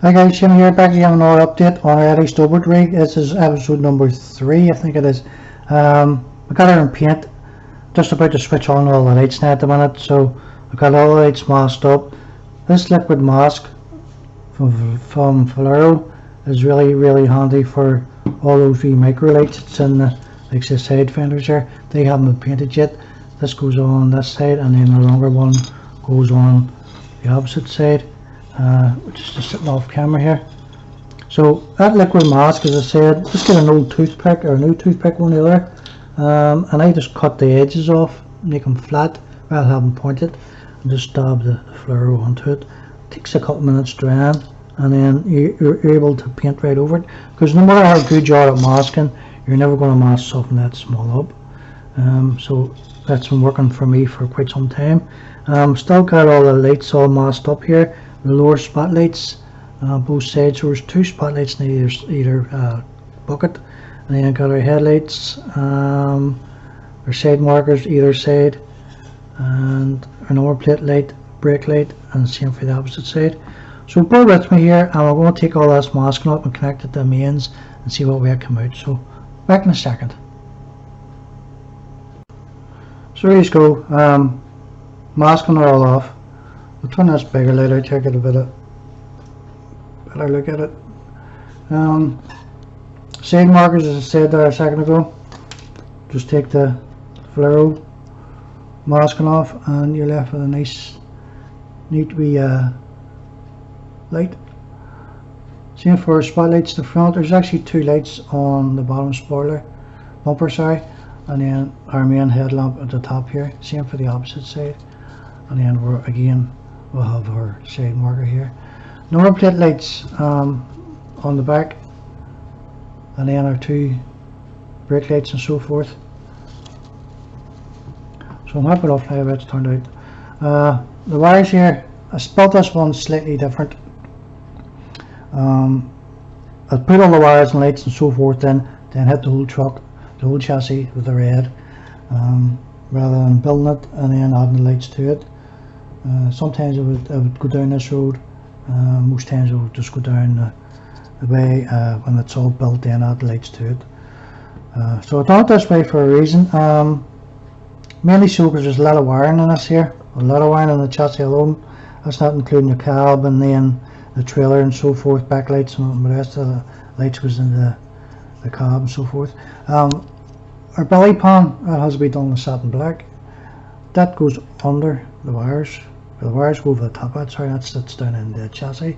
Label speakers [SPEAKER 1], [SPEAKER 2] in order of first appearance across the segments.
[SPEAKER 1] Hi guys, Jim here, back again with another update on our Eddie Stobart rig. This is episode number 3, I think it is. We got her in paint, just about to switch on all the lights now at the minute, so we got all the lights masked up. This liquid mask from Valero is really handy for all those wee micro lights. It's in the, like the side fenders there. They haven't been painted yet. This goes on this side, and then the longer one goes on the opposite side. Which is just sitting off camera here. So that liquid mask, as I said, just get an old toothpick or a new toothpick, one or the other, and I just cut the edges off, make them flat rather than have them pointed, and just dab the Valero onto it. It takes a couple minutes drying, and then you're able to paint right over it, because no matter how good you are at masking, you're never going to mask something that small up. So that's been working for me for quite some time. Still got all the lights all masked up here. The lower spotlights, both sides. So there's 2 spotlights in either bucket, and then got our headlights, our side markers either side, and our number plate light, brake light, and same for the opposite side. So bear with me here, and we're going to take all this masking up and connect it to the mains and see what we have come out. So back in a second. So here you go. Masking are all off. We'll turn this bigger later, check it a bit better look at it. Side markers, as I said there a second ago, just take the Valero masking off and you're left with a nice neat wee light. Same for spotlights to the front. There's actually 2 lights on the bottom bumper, sorry, and then our main headlamp at the top here. Same for the opposite side, and then we'll have our side marker here. Number plate lights on the back, and then our 2 brake lights and so forth. So I'm happy enough how it's turned out. The wires here, I spelled this one slightly different. I put all the wires and lights and so forth in, then hit the whole truck, the whole chassis with the red, rather than building it and then adding the lights to it. Sometimes I would go down this road. Most times I would just go down the way when it's all built, then add the lights to it. So I done it this way for a reason. Mainly so because there's a lot of wiring in this here, a lot of wiring in the chassis alone. That's not including the cab and then the trailer and so forth, backlights, and the rest of the lights was in the cab and so forth. Our belly pan has to be done with satin black. That goes under the wires. The wires go over the top of it, sorry, that sits down in the chassis.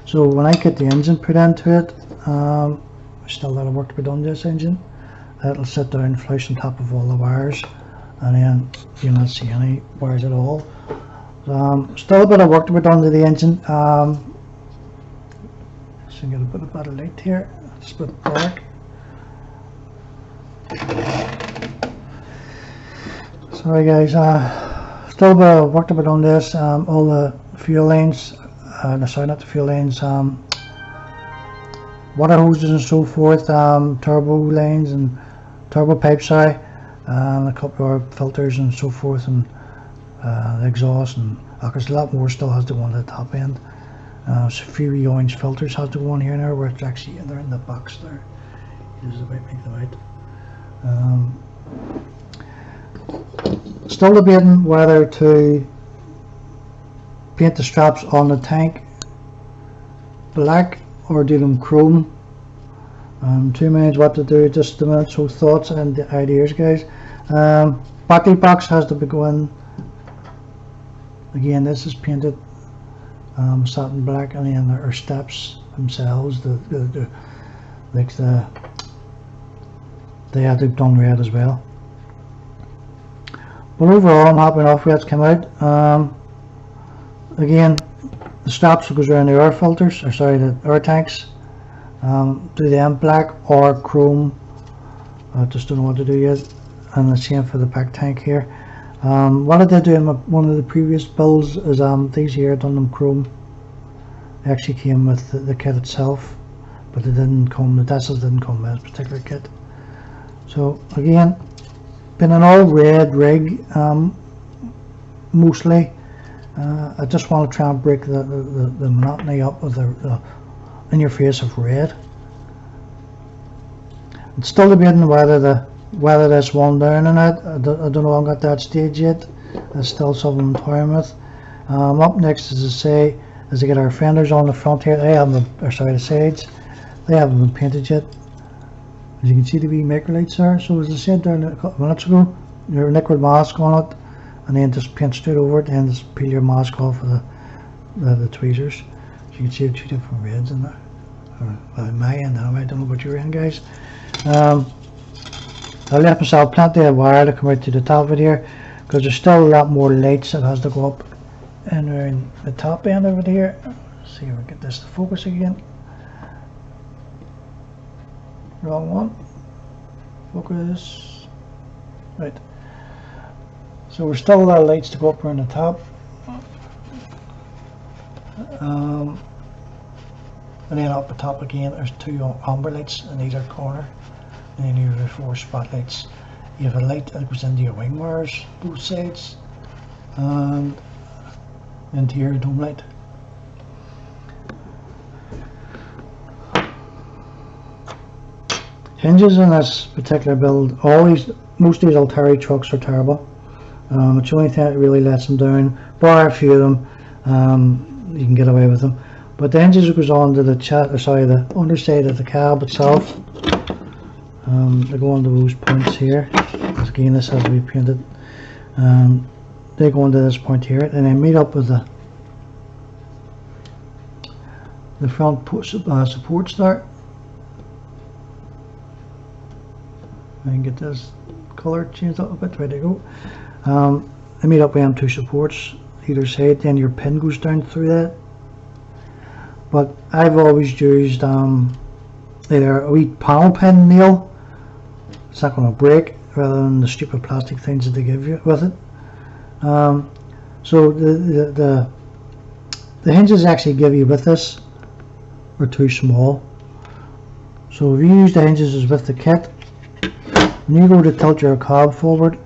[SPEAKER 1] So when I get the engine put into it, still a lot of work to be done to this engine. That'll sit down flush on top of all the wires, and then you'll not see any wires at all. Still a bit of work to be done to the engine. So get a bit of better light here. It's a bit dark. Sorry guys, still a bit of work to be done this. All the fuel lines, not the fuel lines, water hoses and so forth, turbo lines and turbo pipes, sorry, and a couple of filters and so forth, and the exhaust, and there's a lot more still has to go on the top end. So a few orange filters has to go on here now, where it's actually they're in the box there. Just about make them out. Still debating whether to paint the straps on the tank black or do them chrome. 2 minutes what to do, just a minute. So thoughts and ideas, guys. Battery box has to be going. Again, this is painted satin black, and then our steps themselves, they have to be done red as well. But overall, I'm happy enough with it's come out. Again, the straps goes around the air filters, or sorry, the air tanks. Do them black or chrome. I just don't know what to do yet. And the same for the back tank here. What I did do in one of the previous builds is these here, done them chrome. They actually came with the kit itself, but they didn't come. The Dessels didn't come with this particular kit. So again, been an all red rig mostly. I just want to try and break the monotony up of in your face of red. It's still debating whether this one down or not. I don't know, I haven't got that stage yet. That's still something I'm toying with. Up next, as I say, is to get our fenders on the front here. They haven't, or sorry, the sides. They haven't been painted yet. As you can see, the wee micro lights there. So as I said there a couple minutes ago, your liquid mask on it, and then just paint straight over it, and just peel your mask off with the tweezers. So you can see 2 different reds in there. Well, in my end anyway, I don't know what you're in, guys. I left myself plenty of wire to come out to the top of it here, because there's still a lot more lights that has to go up and around the top end of it here. Let's see if we get this to focus again. Wrong one. Focus. Right. So there's still a lot of lights to go up around the top. And then up the top again, there's 2 amber lights in either corner. And then you have 4 spotlights. You have a light that goes into your wing mirrors, both sides, and into your dome light. Hinges in this particular build, most of these Alteri trucks are terrible. It's the only thing that really lets them down. Bar a few of them, you can get away with them. But the hinges that goes on to the underside of the cab itself, they go onto those points here. Again, this has to be painted. They go into this point here, and then meet up with the front supports there. I can get this colour changed up a bit. Ready to go. They meet up with them 2 supports either side. Then your pin goes down through that. But I've always used either a wee panel pin nail. It's not going to break, rather than the stupid plastic things that they give you with it. So the hinges actually give you with this are too small. So if you use the hinges as with the kit, when you go to tilt your cab forward,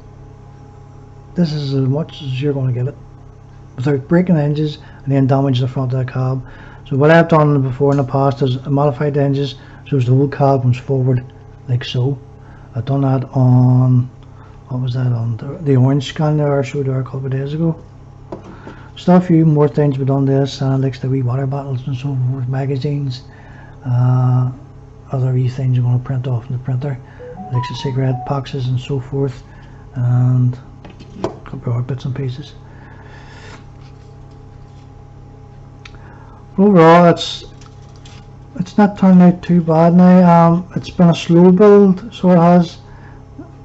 [SPEAKER 1] this is as much as you're going to get it without breaking the hinges and then damage the front of the cab. So what I've done before in the past is I modified the hinges so as the whole cab comes forward like so. I've done that on, what was that, on the orange scan there I showed there a couple of days ago. Still a few more things we've done this, like the wee water bottles and so forth, magazines, other wee things you're going to print off in the printer, like the cigarette boxes and so forth, and a couple of other bits and pieces. Overall, it's not turned out too bad now. It's been a slow build, so it has,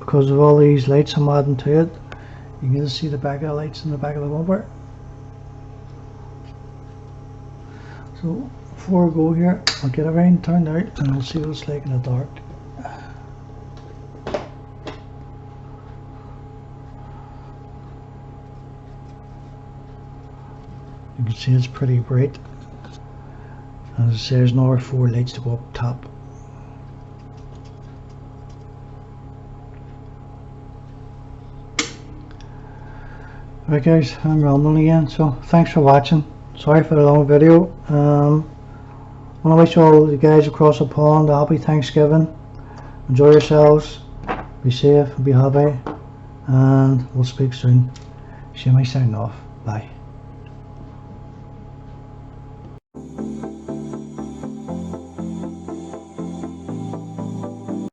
[SPEAKER 1] because of all these lights I'm adding to it. You can just see the back of the lights in the back of the bumper. So before I go here, I'll get everything turned out and we'll see what it's like in the dark. You can see it's pretty bright. As I say, there's another 4 lights to go up top. Right guys, I'm rambling again, so thanks for watching. Sorry for the long video. I want to wish all you guys across the pond a happy Thanksgiving. Enjoy yourselves, be safe, be happy, and we'll speak soon. Shimmy signing off. Bye.